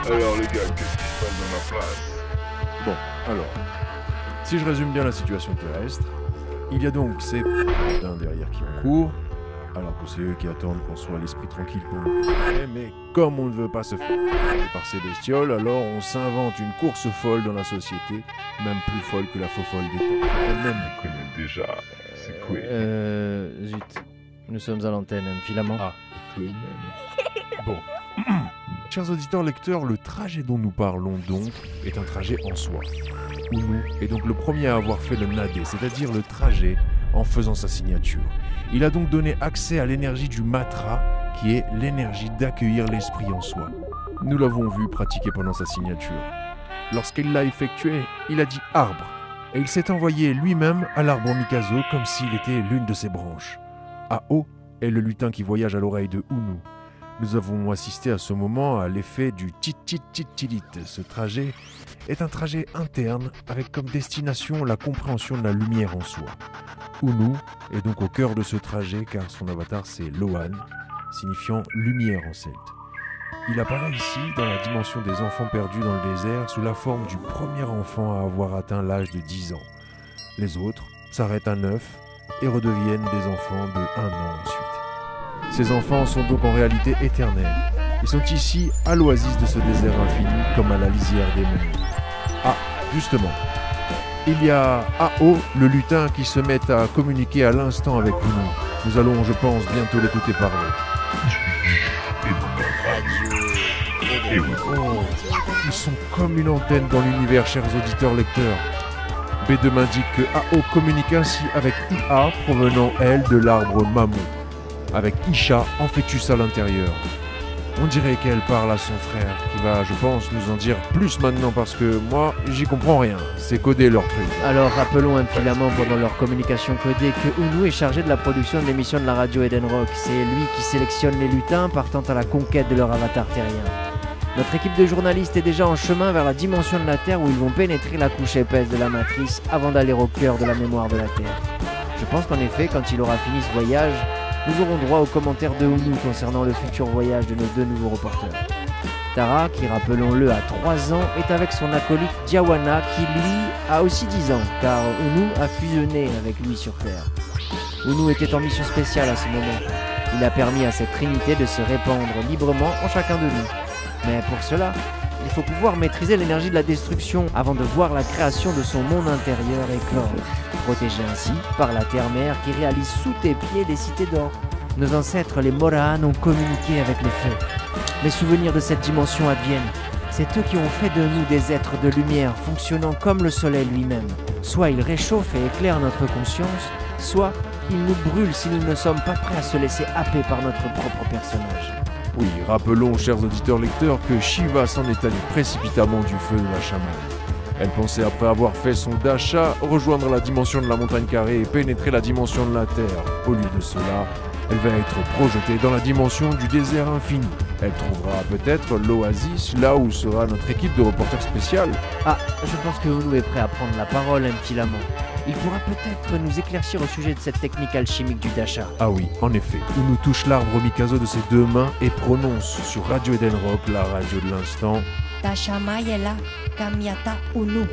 Alors les gars, qu'est-ce qui se passe dans la place? Bon, alors, si je résume bien la situation terrestre, il y a donc ces putains derrière qui ont cours, alors que c'est eux qui attendent qu'on soit l'esprit tranquille pour nous protéger, mais comme on ne veut pas se faire par ces bestioles, alors on s'invente une course folle dans la société, même plus folle que la faux folle des temps. Elle-même. On connaît déjà. C'est quoi? Zut. Nous sommes à l'antenne, Filament. Ah. Toi-même. Bon. Chers auditeurs lecteurs, le trajet dont nous parlons donc est un trajet en soi. Ounou est donc le premier à avoir fait le nadé, c'est-à-dire le trajet en faisant sa signature. Il a donc donné accès à l'énergie du matra, qui est l'énergie d'accueillir l'esprit en soi. Nous l'avons vu pratiquer pendant sa signature. Lorsqu'il l'a effectué, il a dit arbre, et il s'est envoyé lui-même à l'arbre Mikazo comme s'il était l'une de ses branches. Ao est le lutin qui voyage à l'oreille de Ounou. Nous avons assisté à ce moment à l'effet du tit-tit-tit-tilit. Ce trajet est un trajet interne avec comme destination la compréhension de la lumière en soi. Ounou est donc au cœur de ce trajet car son avatar c'est Loan, signifiant lumière en celte. Il apparaît ici dans la dimension des enfants perdus dans le désert sous la forme du premier enfant à avoir atteint l'âge de 10 ans. Les autres s'arrêtent à 9 et redeviennent des enfants de 1 an ensuite. Ces enfants sont donc en réalité éternels. Ils sont ici à l'oasis de ce désert infini comme à la lisière des mondes. Ah, justement, il y a Ao, le lutin, qui se met à communiquer à l'instant avec nous. Nous allons, je pense, bientôt l'écouter parler. Et oui. Oh, ils sont comme une antenne dans l'univers, chers auditeurs-lecteurs. B2 m'indique que Ao communique ainsi avec IA, provenant, elle, de l'arbre Mamou, avec Isha en fœtus à l'intérieur. On dirait qu'elle parle à son frère, qui va, je pense, nous en dire plus maintenant parce que moi, j'y comprends rien. C'est codé leur truc. Alors rappelons Filament pendant leur communication codée que Ounou est chargé de la production de l'émission de la radio Eden Rock. C'est lui qui sélectionne les lutins partant à la conquête de leur avatar terrien. Notre équipe de journalistes est déjà en chemin vers la dimension de la Terre où ils vont pénétrer la couche épaisse de la matrice avant d'aller au cœur de la mémoire de la Terre. Je pense qu'en effet, quand il aura fini ce voyage, nous aurons droit aux commentaires de Ounou concernant le futur voyage de nos 2 nouveaux reporters. Tara, qui rappelons-le a 3 ans, est avec son acolyte Diawana qui lui a aussi 10 ans, car Ounou a fusionné avec lui sur Terre. Ounou était en mission spéciale à ce moment. Il a permis à cette trinité de se répandre librement en chacun de nous. Mais pour cela, il faut pouvoir maîtriser l'énergie de la destruction avant de voir la création de son monde intérieur éclore, protégé ainsi par la terre-mère qui réalise sous tes pieds des cités d'or. Nos ancêtres, les Moraan, ont communiqué avec le feu. Les souvenirs de cette dimension adviennent. C'est eux qui ont fait de nous des êtres de lumière fonctionnant comme le soleil lui-même. Soit ils réchauffent et éclairent notre conscience, soit ils nous brûlent si nous ne sommes pas prêts à se laisser happer par notre propre personnage. Oui, rappelons, chers auditeurs-lecteurs, que Shiva s'en est allée précipitamment du feu de la chamane. Elle pensait, après avoir fait son dasha, rejoindre la dimension de la montagne carrée et pénétrer la dimension de la Terre. Au lieu de cela, elle va être projetée dans la dimension du désert infini. Elle trouvera peut-être l'oasis, là où sera notre équipe de reporters spécial. Ah, je pense que Ounou est prêt à prendre la parole, Filament. Il pourra peut-être nous éclaircir au sujet de cette technique alchimique du dasha. Ah oui, en effet, Ounou touche l'arbre Mikazo de ses 2 mains et prononce sur Radio Eden Rock, la radio de l'instant. Dasha Mayela Kamiata Ounou.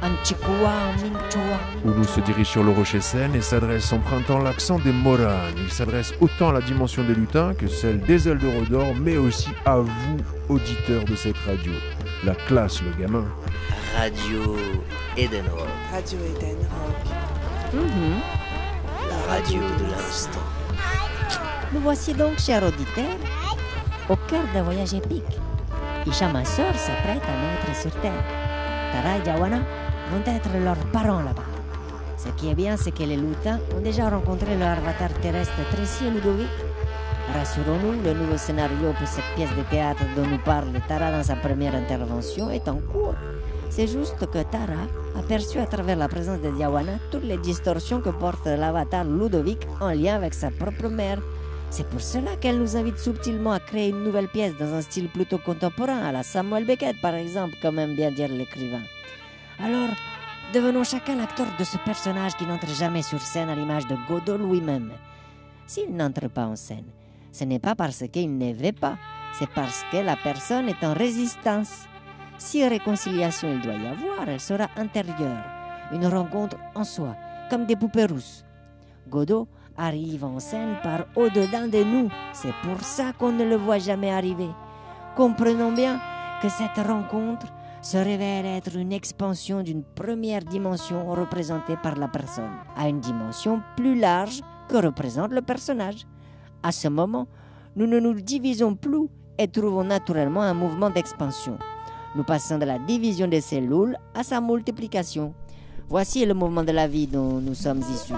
Anchikua Minchua. Ounou se dirige sur le rocher Sen et s'adresse empruntant l'accent des Moran. Il s'adresse autant à la dimension des lutins que celle des ailes de Rodor, mais aussi à vous, auditeurs de cette radio. La classe, le gamin. Radio Eden Rock. Radio Eden Rock. La radio de l'instant. Nous voici donc, chers auditeurs, au cœur d'un voyage épique. Isha, ma sœur, s'apprête à naître sur Terre. Tara et Diawana vont être leurs parents là-bas. Ce qui est bien, c'est que les lutins ont déjà rencontré leur avatar terrestre Tracy et Ludovic. Rassurons-nous, le nouveau scénario pour cette pièce de théâtre dont nous parle Tara dans sa première intervention est en cours. C'est juste que Tara a perçu à travers la présence de Diawana toutes les distorsions que porte l'avatar Ludovic en lien avec sa propre mère. C'est pour cela qu'elle nous invite subtilement à créer une nouvelle pièce dans un style plutôt contemporain, à la Samuel Beckett par exemple, comme aime bien dire l'écrivain. Alors, devenons chacun l'acteur de ce personnage qui n'entre jamais sur scène à l'image de Godot lui-même. S'il n'entre pas en scène, ce n'est pas parce qu'il ne veut pas, c'est parce que la personne est en résistance. Si réconciliation il doit y avoir, elle sera intérieure, une rencontre en soi, comme des poupées rousses. Godot arrive en scène par au-dedans de nous, c'est pour ça qu'on ne le voit jamais arriver. Comprenons bien que cette rencontre se révèle être une expansion d'une première dimension représentée par la personne, à une dimension plus large que représente le personnage. À ce moment, nous ne nous divisons plus et trouvons naturellement un mouvement d'expansion. Nous passons de la division des cellules à sa multiplication. Voici le mouvement de la vie dont nous sommes issus.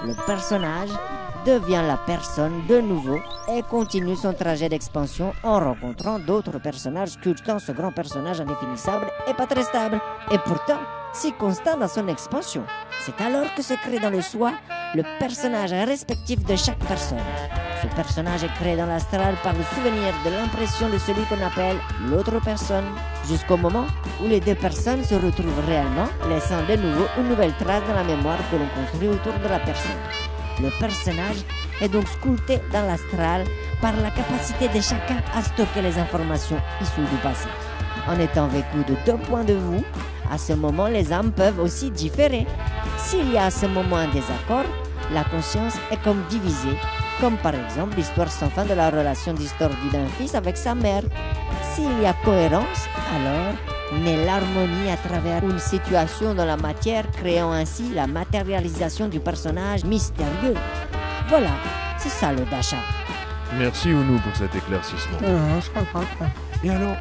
Le personnage devient la personne de nouveau et continue son trajet d'expansion en rencontrant d'autres personnages sculptant ce grand personnage indéfinissable et pas très stable, et pourtant si constant dans son expansion. C'est alors que se crée dans le soi le personnage respectif de chaque personne. Ce personnage est créé dans l'astral par le souvenir de l'impression de celui qu'on appelle l'autre personne, jusqu'au moment où les deux personnes se retrouvent réellement, laissant de nouveau une nouvelle trace dans la mémoire que l'on construit autour de la personne. Le personnage est donc sculpté dans l'astral par la capacité de chacun à stocker les informations issues du passé. En étant vécu de deux points de vue, à ce moment les âmes peuvent aussi différer. S'il y a à ce moment un désaccord, la conscience est comme divisée, comme par exemple l'histoire sans fin de la relation distordue d'un fils avec sa mère. S'il y a cohérence, alors naît l'harmonie à travers une situation dans la matière, créant ainsi la matérialisation du personnage mystérieux. Voilà, c'est ça le Dasha. Merci Ounou pour cet éclaircissement. Je comprends pas. Et alors,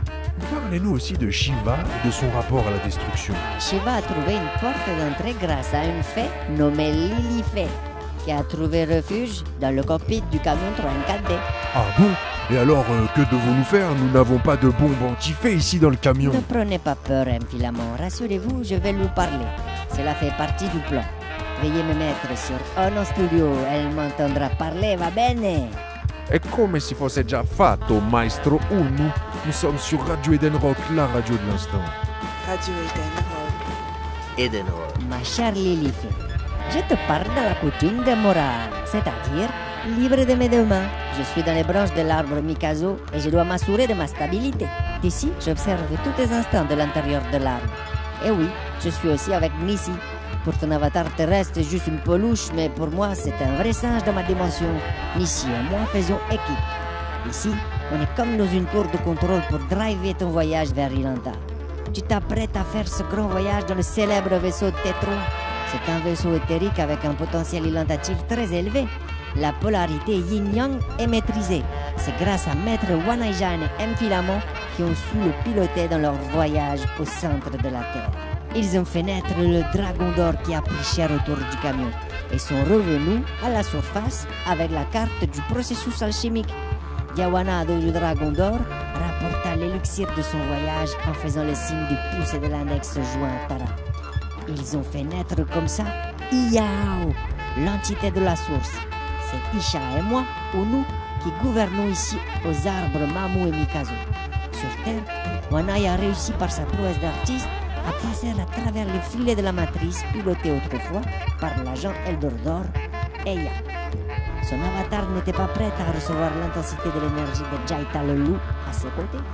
parlez-nous aussi de Shiva et de son rapport à la destruction. Shiva a trouvé une porte d'entrée grâce à une fée nommée Lilifée, qui a trouvé refuge dans le cockpit du camion 3N4D. Ah bon? Et alors, que devons-nous faire? Nous n'avons pas de bombes anti-fée ici dans le camion. Ne prenez pas peur, Filament. Rassurez-vous, je vais lui parler. Cela fait partie du plan. Veuillez me mettre sur On en studio. Elle m'entendra parler, va bene. E come si fosse già fatto, maestro Ounou, nous sommes sur Radio Eden Rock, la radio de l'instant. Radio Eden Rock. Eden Rock. Ma chère Lilifée, je te parle de la coutume de morale, c'est-à-dire libre de mes deux mains. Je suis dans les branches de l'arbre Mikazo et je dois m'assurer de ma stabilité. D'ici, j'observe tous les instants de l'intérieur de l'arbre. Et oui, je suis aussi avec Nissi. Pour ton avatar terrestre, c'est juste une peluche, mais pour moi, c'est un vrai singe dans ma dimension. Nissi et moi faisons équipe. Ici, on est comme dans une tour de contrôle pour driver ton voyage vers Ilanta. Tu t'apprêtes à faire ce grand voyage dans le célèbre vaisseau T3. C'est un vaisseau éthérique avec un potentiel ilantatif très élevé. La polarité yin-yang est maîtrisée. C'est grâce à Maître Wanaijan et Filament qui ont su le piloter dans leur voyage au centre de la Terre. Ils ont fait naître le dragon d'or qui a pris cher autour du camion et sont revenus à la surface avec la carte du processus alchimique. Diawana du dragon d'or rapporta l'élixir de son voyage en faisant le signe du pouce et de l'index joint à Tara. Ils ont fait naître comme ça Iao, l'entité de la source. C'est Isha et moi, ou nous, qui gouvernons ici aux arbres Mamu et Mikazo. Sur Terre, Wanai a réussi par sa prouesse d'artiste à passer à travers les filets de la matrice pilotés autrefois par l'agent Eldordor, Eya. Son avatar n'était pas prête à recevoir l'intensité de l'énergie de Jaita le loup à ses côtés.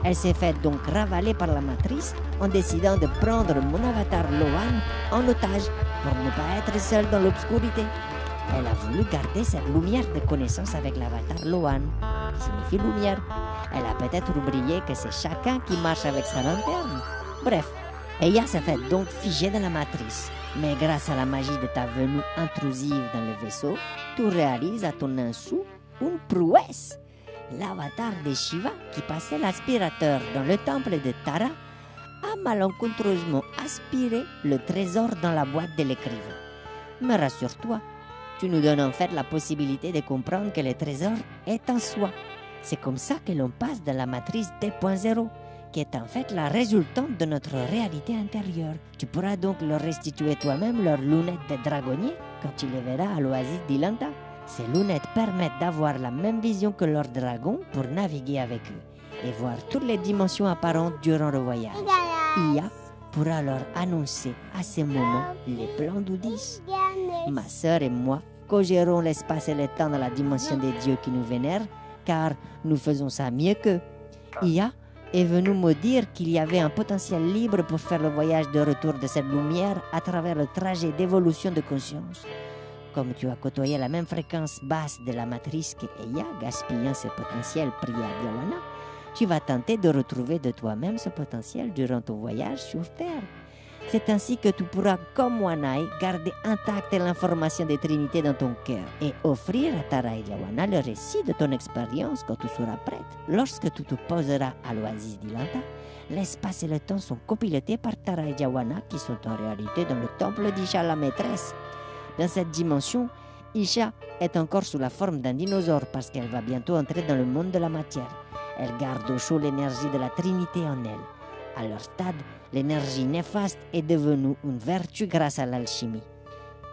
Elle s'est faite donc ravaler par la matrice en décidant de prendre mon avatar Loan en otage pour ne pas être seule dans l'obscurité. Elle a voulu garder cette lumière de connaissance avec l'avatar Loan, qui signifie lumière. Elle a peut-être oublié que c'est chacun qui marche avec sa lanterne. Bref, Eya s'est fait donc figée dans la matrice. Mais grâce à la magie de ta venue intrusive dans le vaisseau, tu réalises à ton insu une prouesse. L'avatar de Shiva, qui passait l'aspirateur dans le temple de Tara, a malencontreusement aspiré le trésor dans la boîte de l'écrivain. Mais rassure-toi, tu nous donnes en fait la possibilité de comprendre que le trésor est en soi. C'est comme ça que l'on passe de la matrice 2.0, qui est en fait la résultante de notre réalité intérieure. Tu pourras donc leur restituer toi-même leurs lunettes de dragonnier quand tu les verras à l'oasis d'Ilanta. Ces lunettes permettent d'avoir la même vision que leurs dragons pour naviguer avec eux et voir toutes les dimensions apparentes durant le voyage. Ia pourra leur annoncer à ce moment les plans d'Oudis. Ma sœur et moi co-gérons l'espace et le temps dans la dimension des dieux qui nous vénèrent car nous faisons ça mieux qu'eux. Ia est venu me dire qu'il y avait un potentiel libre pour faire le voyage de retour de cette lumière à travers le trajet d'évolution de conscience. Comme tu as côtoyé la même fréquence basse de la matrice que Ia, gaspillant ce potentiel pris à Diawana, tu vas tenter de retrouver de toi-même ce potentiel durant ton voyage sur Terre. C'est ainsi que tu pourras, comme Wanai, garder intacte l'information des Trinités dans ton cœur et offrir à Tarai Diawana le récit de ton expérience quand tu seras prête. Lorsque tu te poseras à l'oasis d'Ilanta, l'espace et le temps sont copilotés par Tarai Diawana qui sont en réalité dans le temple d'Isha la maîtresse. Dans cette dimension, Isha est encore sous la forme d'un dinosaure parce qu'elle va bientôt entrer dans le monde de la matière. Elle garde au chaud l'énergie de la Trinité en elle. À leur stade, l'énergie néfaste est devenue une vertu grâce à l'alchimie.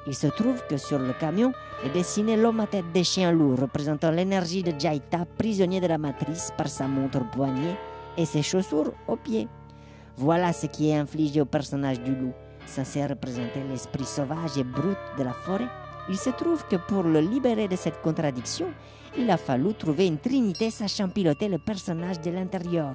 Il se trouve que sur le camion est dessiné l'homme à tête de chien lourd représentant l'énergie de Jaita, prisonnier de la matrice par sa montre poignée et ses chaussures aux pieds. Voilà ce qui est infligé au personnage du loup, censé représenter l'esprit sauvage et brut de la forêt. Il se trouve que pour le libérer de cette contradiction, il a fallu trouver une trinité sachant piloter le personnage de l'intérieur.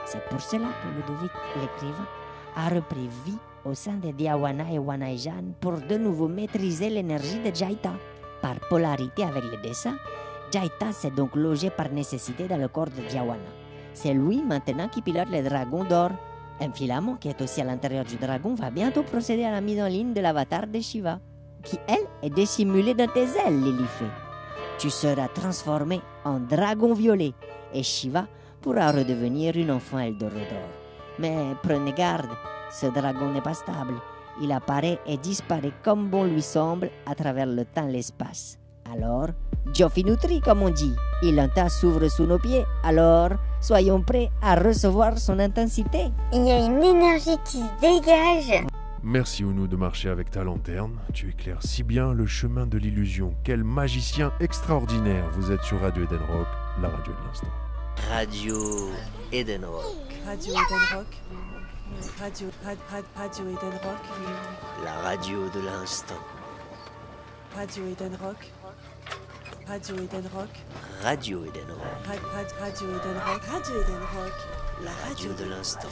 C'est pour cela que Ludovic, l'écrivain, a repris vie au sein de Diawana et Wanaijan pour de nouveau maîtriser l'énergie de Jaita. Par polarité avec le dessin, Jaita s'est donc logé par nécessité dans le corps de Diawana. C'est lui maintenant qui pilote le dragon d'or. Un filament qui est aussi à l'intérieur du dragon va bientôt procéder à la mise en ligne de l'avatar de Shiva, qui elle est dissimulée dans tes ailes, Lilifé. Tu seras transformé en dragon violet et Shiva pourra redevenir une enfant Eldorado. Mais prenez garde, ce dragon n'est pas stable. Il apparaît et disparaît comme bon lui semble à travers le temps et l'espace. Alors, Giofinutri comme on dit, Ilanta s'ouvre sous nos pieds, alors soyons prêts à recevoir son intensité. Il y a une énergie qui se dégage. Merci Ounou de marcher avec ta lanterne. Tu éclaires si bien le chemin de l'illusion. Quel magicien extraordinaire. Vous êtes sur Radio Eden Rock, la radio de l'instant. Radio Eden Rock. Radio Eden Rock. Radio Eden Rock. La radio de l'instant. Radio Eden Rock. Radio Eden Rock. Radio Eden Rock. Radio Eden Rock. Radio Eden Rock. La radio de l'instant.